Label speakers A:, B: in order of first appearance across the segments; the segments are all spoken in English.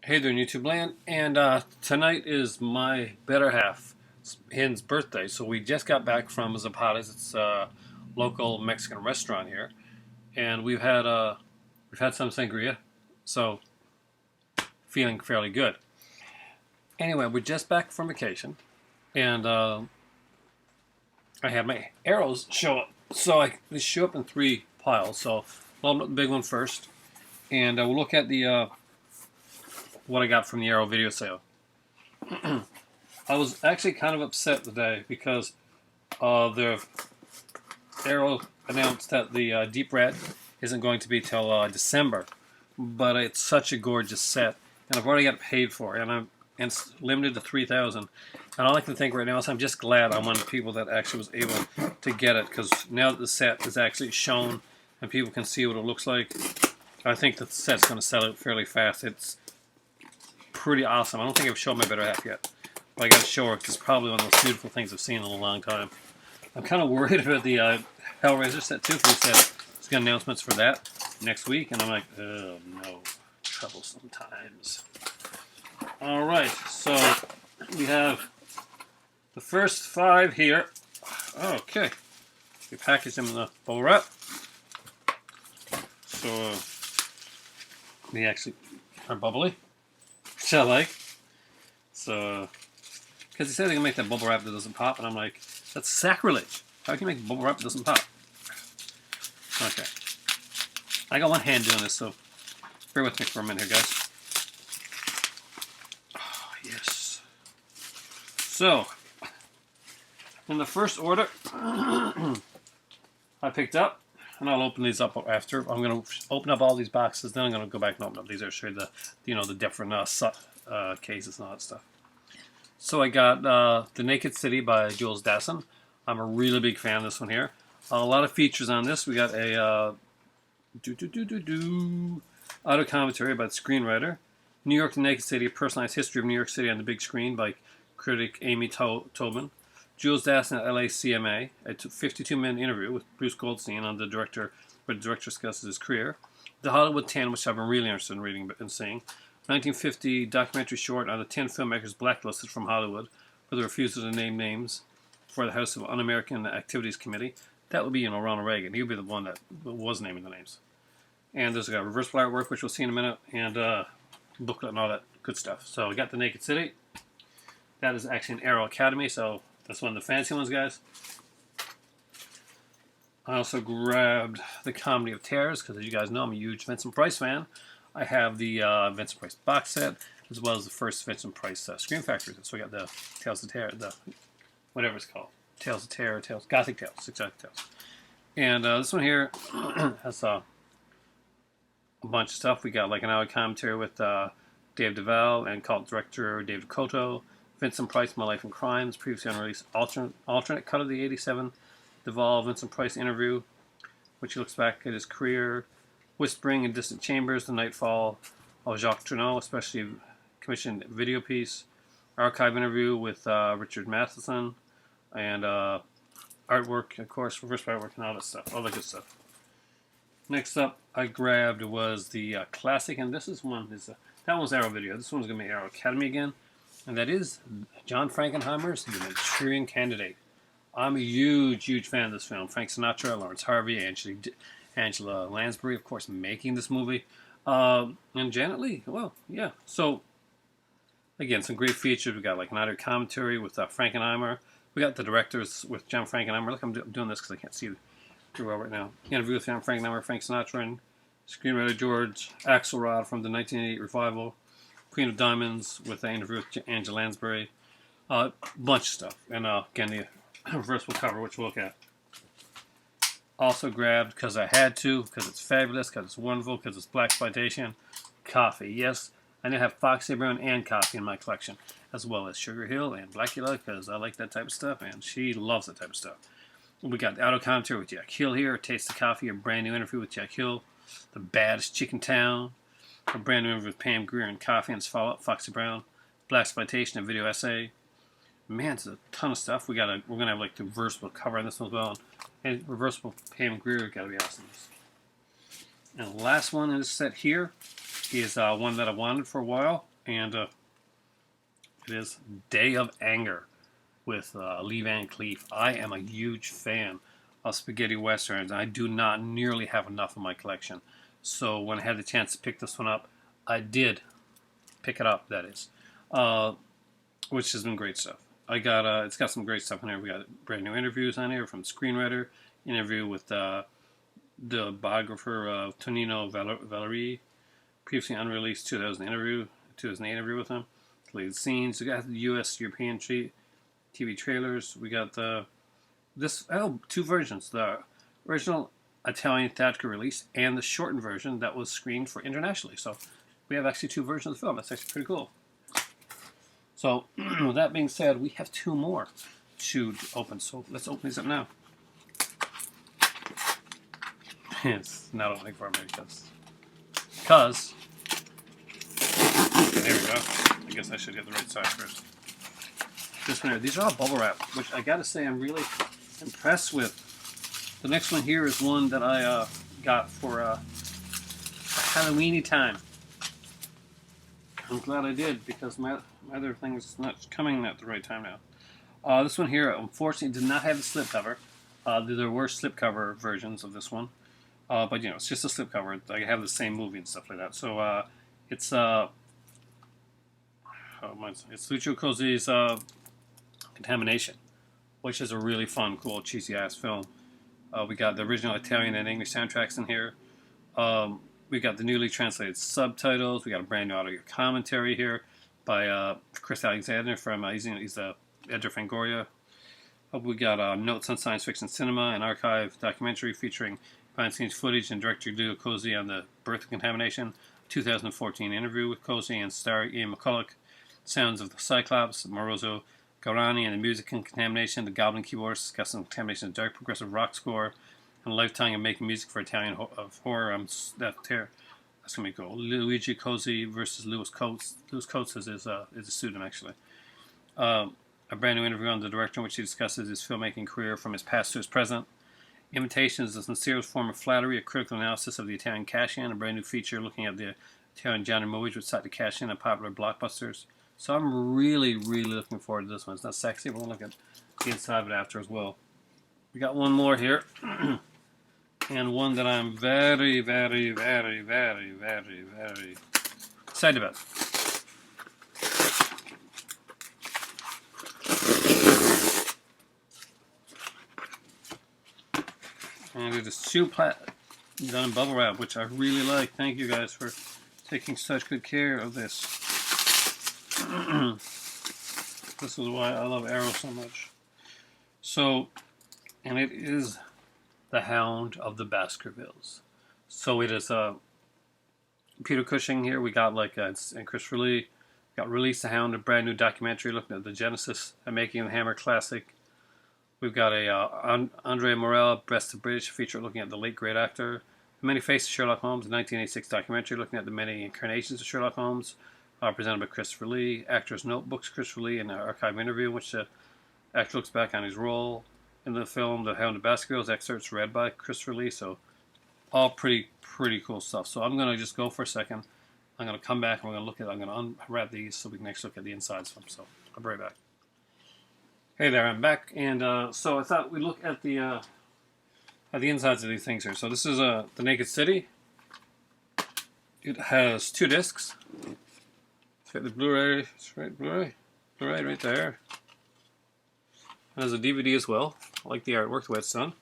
A: Hey there, YouTube land. And tonight is my better half, Hin's birthday. So we just got back from Zapata's. It's a local Mexican restaurant here, and we've had some sangria, so feeling fairly good. Anyway, we're just back from vacation, and I had my arrows show up. So they show up in three piles. So I'll open up the big one first, and we'll look at the what I got from the arrow video sale. I was actually kind of upset today because the Arrow announced that the Deep Red isn't going to be till December, but it's such a gorgeous set, and I've already got paid for it, and it's limited to 3,000. And all I can think right now is I'm just glad I'm one of the people that actually was able to get it, because now that the set is actually shown and people can see what it looks like, I think that the set's going to sell out fairly fast. It's pretty awesome. I don't think I've shown my better half yet, but I got to show her because it's probably one of the most beautiful things I've seen in a long time. I'm kind of worried about the Hellraiser set too, because he said he's got announcements for that next week, and I'm like, oh no, troublesome times. All right, so we have the first five here. Okay, we packaged them in the bubble wrap, so they actually are bubbly, which I like. So, because he said they can make that bubble wrap that doesn't pop, and I'm like, that's sacrilege. How can you make bubble wrap that doesn't pop? Okay. I got one hand doing this, so bear with me for a minute here, guys. Oh, yes. So, in the first order, I picked up, and I'll open these up after. I'm going to open up all these boxes, then I'm going to go back and open up these. I'll show you the different cases and all that stuff. So I got The Naked City by Jules Dassin. I'm a really big fan of this one here. A lot of features on this. We got a auto commentary by the screenwriter. New York, The Naked City, a personalized history of New York City on the big screen by critic Amy Tobin. Jules Dassin at LACMA, a 52-minute interview with Bruce Goldstein on the director, where the director discusses his career. The Hollywood 10, which I've been really interested in reading and seeing. 1950 documentary short on the 10 filmmakers blacklisted from Hollywood for the refusal to name names for the House of Un-American Activities Committee. That would be, Ronald Reagan. He would be the one that was naming the names. And there's a reversible artwork, which we'll see in a minute, and booklet and all that good stuff. So we got The Naked City. That is actually an Arrow Academy, so that's one of the fancy ones, guys. I also grabbed The Comedy of Terrors, because as you guys know, I'm a huge Vincent Price fan. I have the Vincent Price box set, as well as the first Vincent Price Scream Factory. So I got the Tales of Terror, whatever it's called. Tales of Terror, Gothic Tales, Six Gothic Tales. And this one here has a bunch of stuff. We got like an hour commentary with Dave Duvall and cult director David Cotto. Vincent Price, My Life and Crimes, previously unreleased alternate cut of the 87 Duvall Vincent Price interview, which he looks back at his career. Whispering in Distant Chambers, The Nightfall of Jacques Tourneau, especially commissioned video piece. Archive interview with Richard Matheson, and artwork, of course, reverse artwork and all that stuff, all the good stuff. Next up, I grabbed was the classic, and this is that one's Arrow Video. This one's going to be Arrow Academy again, and that is John Frankenheimer's The Manchurian Candidate. I'm a huge fan of this film. Frank Sinatra, Lawrence Harvey, Angela Lansbury, of course, making this movie. And Janet Leigh. Well, yeah. So, again, some great features. We got like an audio commentary with Frankenheimer. We got the directors with John Frankenheimer. Look, I'm doing this because I can't see too well right now. Interview with John Frankenheimer, Frank Sinatra, and screenwriter George Axelrod from the 1988 revival. Queen of Diamonds with the interview with Angela Lansbury. Bunch of stuff. And again, the reversible cover, which we'll look at. Also grabbed, because I had to, because it's fabulous, because it's wonderful, because it's blaxploitation, coffee. Yes, I now have Foxy Brown and coffee in my collection, as well as Sugar Hill and Blackula, because I like that type of stuff, and she loves that type of stuff. We got the auto commentary with Jack Hill here, Taste the Coffee, a brand new interview with Jack Hill, The Baddest Chick in Town, a brand new interview with Pam Grier and Coffee, and its follow-up, Foxy Brown, blaxploitation, a video essay. Man, it's a ton of stuff. We're gonna have like the reversible cover on this one as well. And reversible Pam Grier, gotta be awesome. And the last one in this set here is one that I wanted for a while. and it is Day of Anger with Lee Van Cleef. I am a huge fan of spaghetti westerns. I do not nearly have enough in my collection. So when I had the chance to pick this one up, I did pick it up, that is. Which has been great stuff. It's got some great stuff in here. We got brand new interviews on here from screenwriter, interview with the biographer of Tonino Valerie, previously unreleased 2008 interview with him. Deleted scenes. We got the U.S. European TV trailers. We got two versions: the original Italian theatrical release and the shortened version that was screened for internationally. So we have actually two versions of the film. That's actually pretty cool. So with that being said, we have two more to open. So let's open these up now. It's not opening for me because there we go. I guess I should get the right side first. This one here. These are all bubble wrap, which I gotta say I'm really impressed with. The next one here is one that I got for Halloweeny time. I'm glad I did because my other thing is not coming at the right time now. This one here, unfortunately, did not have a slipcover. There were slipcover versions of this one, but it's just a slipcover. I have the same movie and stuff like that. So it's Lucio Cozzi's Contamination, which is a really fun, cool, cheesy ass film. We got the original Italian and English soundtracks in here. We got the newly translated subtitles. We got a brand new audio commentary here by Chris Alexander from he's the editor of Fangoria. We got Notes on Science Fiction Cinema, an archive documentary featuring behind-the-scenes footage and director Lucio Cozzi on the birth of Contamination. 2014 interview with Cozzi and star Ian McCulloch. Sounds of the Cyclops, Maurizio Garani, and the music in Contamination. The Goblin keyboards discussing Contamination's dark progressive rock score. And a lifetime of making music for Italian horror. That's gonna be cool. Luigi Cozzi versus Louis Coates. Louis Coates is a pseudonym actually. A brand new interview on the director in which he discusses his filmmaking career from his past to his present. Imitation is the sincerest form of flattery, a critical analysis of the Italian cash-in, a brand new feature looking at the Italian genre movies which sought to cash in on popular blockbusters. So I'm really, really looking forward to this one. It's not sexy, but we'll look at the inside of it after as well. We got one more here. And one that I'm very, very, very, very, very, very excited about. And it is Shoe Plat done in bubble wrap, which I really like. Thank you guys for taking such good care of this. This is why I love Arrow so much. So, and it is The Hound of the Baskervilles. So it is Peter Cushing here. We got and Christopher Lee got Release the Hound, a brand new documentary looking at the genesis and making of the Hammer classic. We've got Andre Morel, Best of British feature looking at the late great actor. The Many Faces of Sherlock Holmes, a 1986 documentary looking at the many incarnations of Sherlock Holmes, presented by Christopher Lee. Actor's Notebooks, Christopher Lee, in an archive interview in which the actor looks back on his role in the film The Hound of Baskervilles, excerpts read by Christopher Lee. So all pretty cool stuff. So I'm going to just go for a second. I'm going to come back and I'm going to unwrap these so we can actually look at the insides of them. So I'll be right back. Hey there, I'm back, and so I thought we'd look at the insides of these things here. So this is the Naked City. It has 2 discs. It's got the Blu-ray, Blu-ray right there. It has a DVD as well. I like the artwork, the way it's done.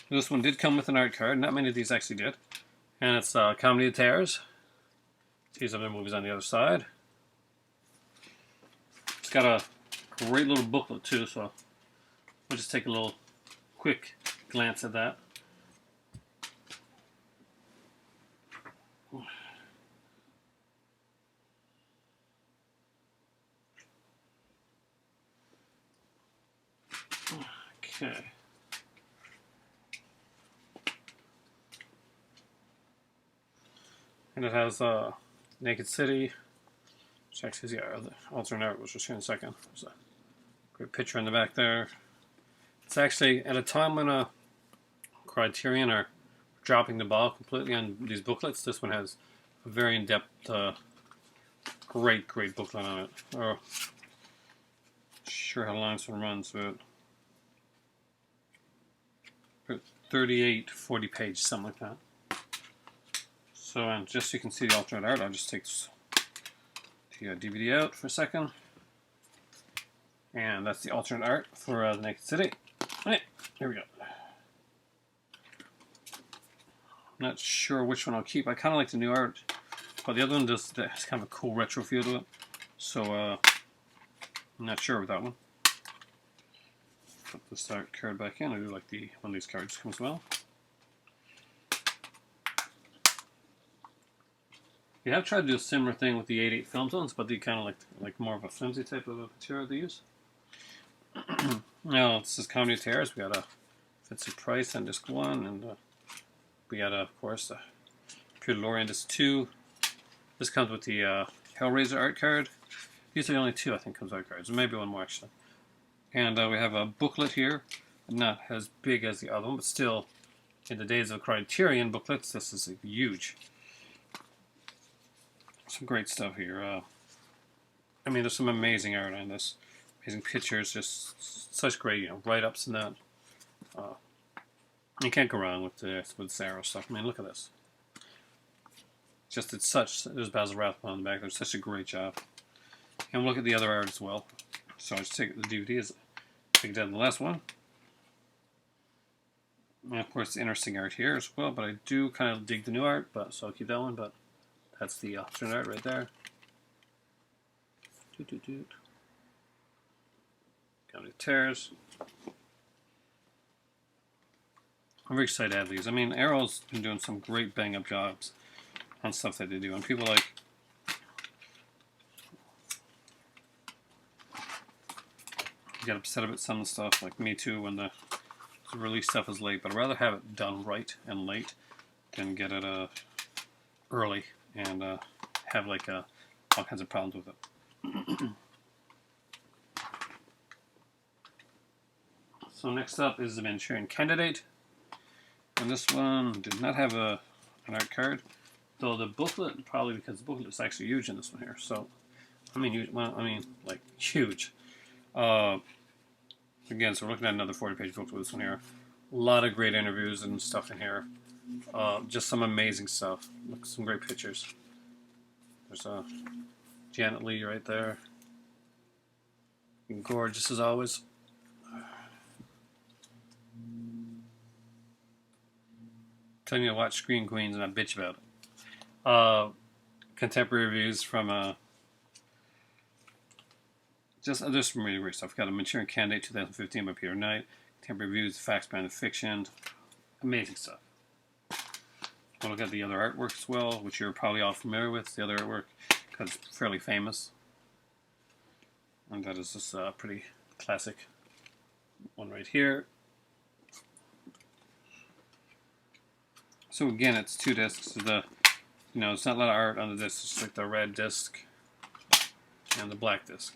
A: And this one did come with an art card. Not many of these actually did. And it's Comedy of Terrors. These other movies on the other side. It's got a great little booklet too, so we'll just take a little quick glance at that. Okay. And it has Naked City. Check his alternate art, which we'll show in a second. There's a great picture in the back there. It's actually at a time when Criterion are dropping the ball completely on these booklets. This one has a very in-depth Great booklet on it. Oh, sure how long this one runs, but 38, 40 pages, something like that. So, and just so you can see the alternate art, I'll just take the DVD out for a second. And that's the alternate art for the Naked City. Right, here we go. Not sure which one I'll keep. I kind of like the new art, but the other one has kind of a cool retro feel to it. So, I'm not sure with that one. Put this art card back in. I do like one of these cards comes well. You have tried to do a similar thing with the 8/8 film zones, but they kind of like more of a flimsy type of material they use. Now, this is Comedy of Terrors. We got a Vincent Price on disc 1, and we got, of course, Peter Lorre on disc 2. This comes with the Hellraiser art card. These are the only 2, I think, comes art cards. Or maybe one more, actually. And we have a booklet here. Not as big as the other one, but still, in the days of Criterion booklets, this is huge. Some great stuff here. I mean, there's some amazing art on this. Amazing pictures, just such great, write-ups and that. You can't go wrong with this Arrow stuff. I mean, look at this. Just there's Basil Rathbone on the back. There's such a great job. And look at the other art as well. So I just take the DVD, take it down to the last one. And of course, the interesting art here as well. But I do kind of dig the new art, so I'll keep that one. But that's the alternate art right there. Comedy of Terrors. I'm very excited to have these. I mean, Arrow's been doing some great bang-up jobs on stuff that they do. And people get upset about some of the stuff, like me too, when the release stuff is late. But I'd rather have it done right and late than get it early and have all kinds of problems with it. So next up is the Manchurian Candidate. And this one did not have an art card. Though the booklet, probably because the booklet is actually huge in this one here. So, I mean, huge. Again, so we're looking at another 40-page booklet with this one here. A lot of great interviews and stuff in here. Just some amazing stuff. Look, some great pictures. There's Janet Leigh right there. Gorgeous as always. Telling you to watch Screen Queens and I bitch about it. Contemporary reviews from there's some really great stuff. Got a Manchurian Candidate 2015 by Peter Knight. Contemporary reviews, facts behind the fiction. Amazing stuff. We'll look at the other artwork as well, which you're probably all familiar with. The other artwork, because it's fairly famous. And that is this pretty classic one right here. So again, it's 2 discs. It's not a lot of art on the disc. It's like the red disc and the black disc.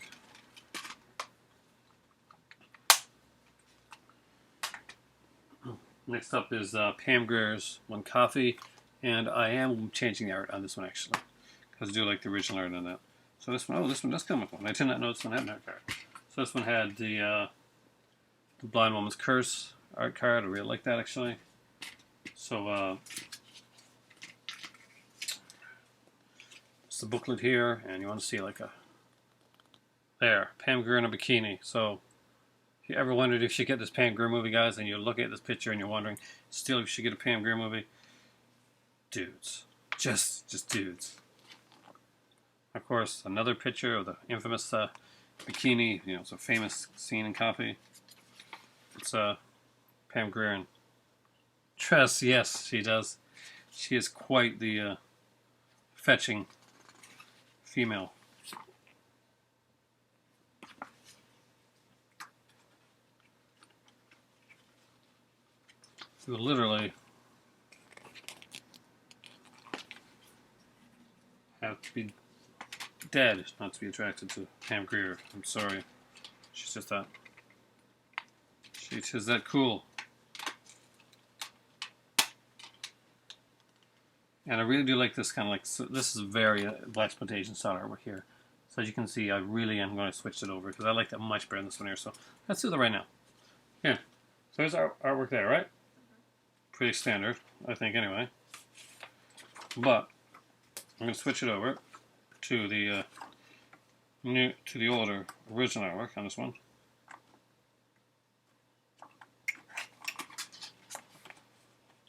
A: Next up is Pam Grier's One Coffee, and I am changing the art on this one actually, because I do like the original art on that. So this one does come with one. I did not know this one had an art card. So this one had the Blind Woman's Curse art card. I really like that actually. So it's the booklet here, and you want to see Pam Grier in a bikini. So if you ever wondered if you should get this Pam Grier movie, guys, and you look at this picture and you're wondering still if you should get a Pam Grier movie, dudes, just dudes. Of course, another picture of the infamous bikini. It's a famous scene in Coffee. It's Pam Grier in dress. Yes, she does. She is quite the fetching female. You literally have to be dead not to be attracted to Pam Grier. I'm sorry. She's just that. She's that cool. And I really do like this kind of like, so this is very blaxploitation style artwork here. So as you can see, I really am going to switch it over because I like that much better than this one here. So let's do that right now. Here. So there's our artwork there, right? Pretty standard, I think, anyway. But I'm going to switch it over to the older original artwork on this one.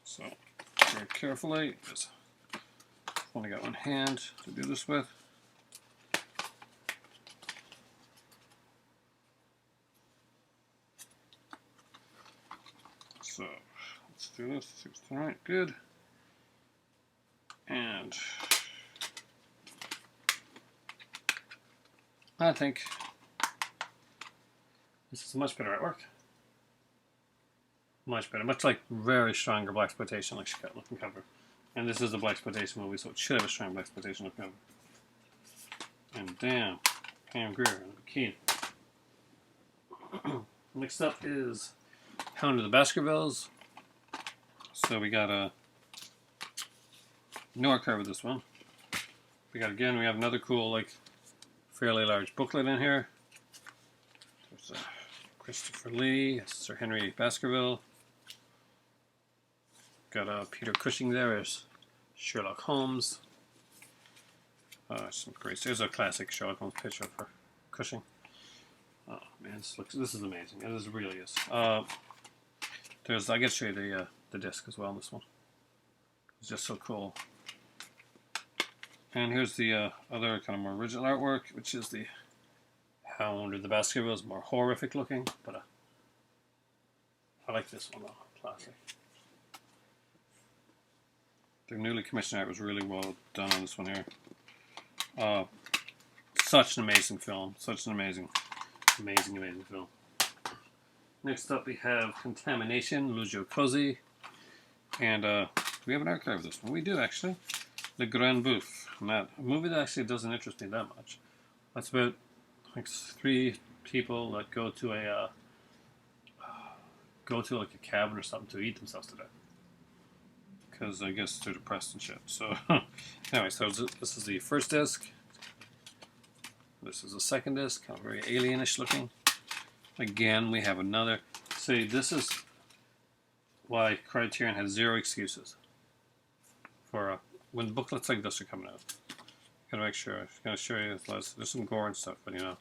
A: So very carefully, because I've only got one hand to do this with. So let's do this. Seems all right. Good. And I think this is much better artwork. Much better. Much like very stronger blaxploitation looking cover. And this is a blaxploitation movie, so it should have a strong blaxploitation looking cover. And damn, Pam Grier, Keen. Next up is Hound of the Baskervilles. So we got a no artwork with this one. We have another cool, like, fairly large booklet in here. There's Christopher Lee, Sir Henry Baskerville. Got Peter Cushing there. There's Sherlock Holmes. Some great. There's a classic Sherlock Holmes picture for Cushing. Oh man, this is amazing. It really is. I get to show you the disc as well on this one. It's just so cool. And here's the other kind of more original artwork, which is the Hound of the Baskervilles, more horrific looking, but I like this one though, classic. The newly commissioned art was really well done on this one here. Such an amazing film, such an amazing film. Next up we have Contamination, Lucio Cozzi, and we have an archive of this one. We do actually. The Grand Bouffe. A movie that actually doesn't interest me that much. That's about like 3 people that go to like a cabin or something to eat themselves to death. Because I guess they're depressed and shit. So anyway, so this is the first disc. This is the second disc, kind of very alienish looking. Again, we have another. See, this is why Criterion has 0 excuses for when booklets like this are coming out. Gotta make sure. I'm gonna show you. There's some gore and stuff, but you know,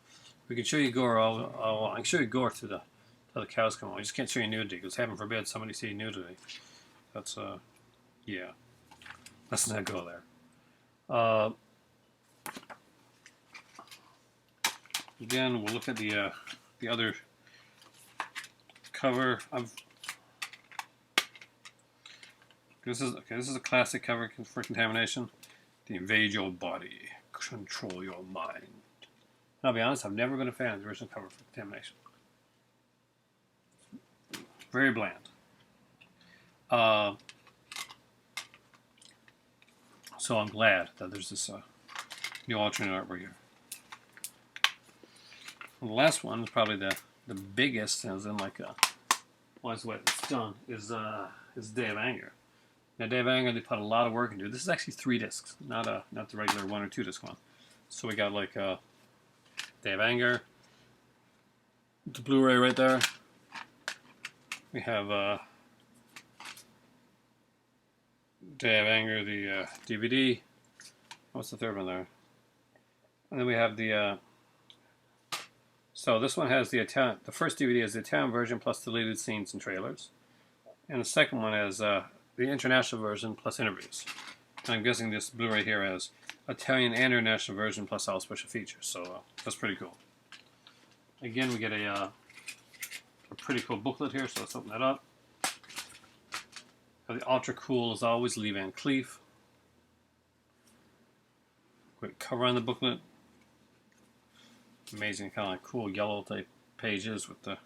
A: we can show you gore. I can show you gore till the cows come home. We just can't show you nudity because heaven forbid somebody see nudity. That's yeah. Let's not go there. Again, we'll look at the other cover. This is a classic cover for Contamination. To invade your body, control your mind. And I'll be honest, I've never been a fan of the original cover for Contamination. Very bland. So I'm glad that there's this new alternate artwork here. And the last one is probably the biggest, as in like what's the way it's done is Day of Anger. Now, Day of Anger, they put a lot of work into it. This is actually 3 discs, not the regular 1 or 2 disc one. So we got like Day of Anger, the Blu-ray right there. We have Day of Anger, the DVD. What's the third one there? And then we have the. So this one has the Italian. The first DVD is the Italian version plus deleted scenes and trailers, and the second one is the international version plus interviews. And I'm guessing this Blu-ray here has Italian and international version plus all special features. So that's pretty cool. Again, we get a pretty cool booklet here. So let's open that up. The ultra cool as always, Lee Van Cleef. Great cover on the booklet. Amazing, kind of like cool yellow type pages with the.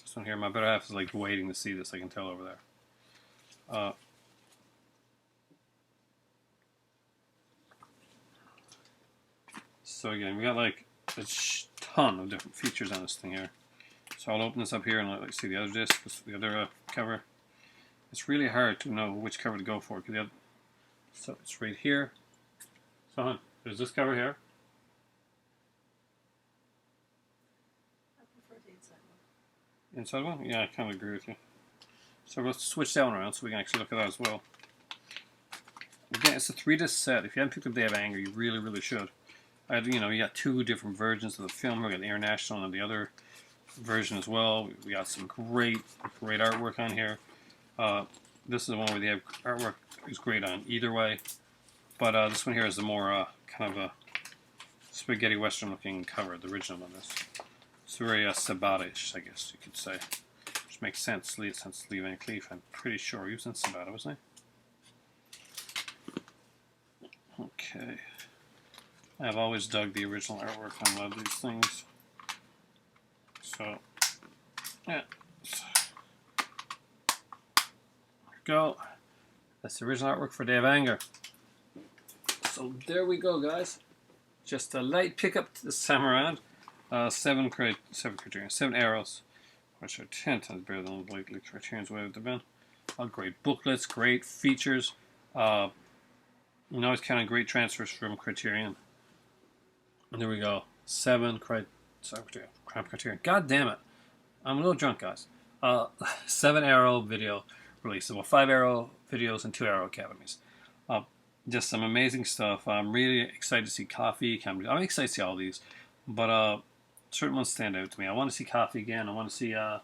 A: This one here, my better half is like waiting to see this. I can tell over there. So again, we got like a ton of different features on this thing here. So I'll open this up here and let you see the other disc, the other cover. It's really hard to know which cover to go for because So it's right here. So there's this cover here.
B: I prefer the inside one.
A: Inside one? Yeah, I kind of agree with you. So let's switch that one around so we can actually look at that as well. Again, it's a 3-disc set. If you haven't picked up Day of Anger, you really, really should. You know, you got 2 different versions of the film. We got the international and the other version as well. We got some great artwork on here. This is the one where the artwork is great on either way. But this one here is the more kind of a spaghetti western looking cover, the original one is. It's very Sabata-ish, I guess you could say. Which makes sense, since Lee Van Cleef, I'm pretty sure he was in Sabata, wasn't he? Okay. I've always dug the original artwork on a lot of these things. So, yeah. There we go. That's the original artwork for Day of Anger. So there we go, guys. Just a light pickup this time around. 7 arrows, which are 10 times better than lately Criterion's way would have been. Great booklets, great features. You can always count on great transfers from Criterion. And there we go. 7 Criterion. God damn it. I'm a little drunk, guys. 7 arrow video release. Well, 5 arrow videos and 2 arrow academies. Just some amazing stuff. I'm really excited to see Coffee. I'm excited to see all these. But certain ones stand out to me. I want to see Coffee again. I want to see A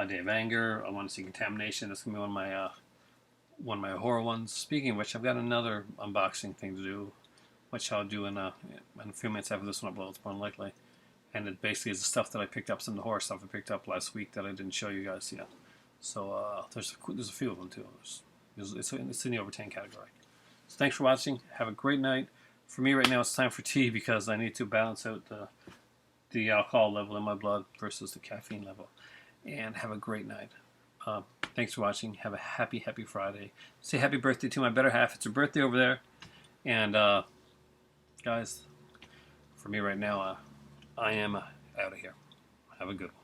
A: Day of Anger. I want to see Contamination. That's going to be one of my horror ones. Speaking of which, I've got another unboxing thing to do, which I'll do in a few minutes after this one uploads, more than likely. And it basically is the stuff that I picked up, some of the horror stuff I picked up last week that I didn't show you guys yet. So there's a few of them too. It's in the over 10 category. So thanks for watching. Have a great night. For me right now, it's time for tea because I need to balance out the alcohol level in my blood versus the caffeine level. And have a great night. Thanks for watching. Have a happy Friday. Say happy birthday to my better half. It's her birthday over there. And guys, for me right now, I am out of here. Have a good one.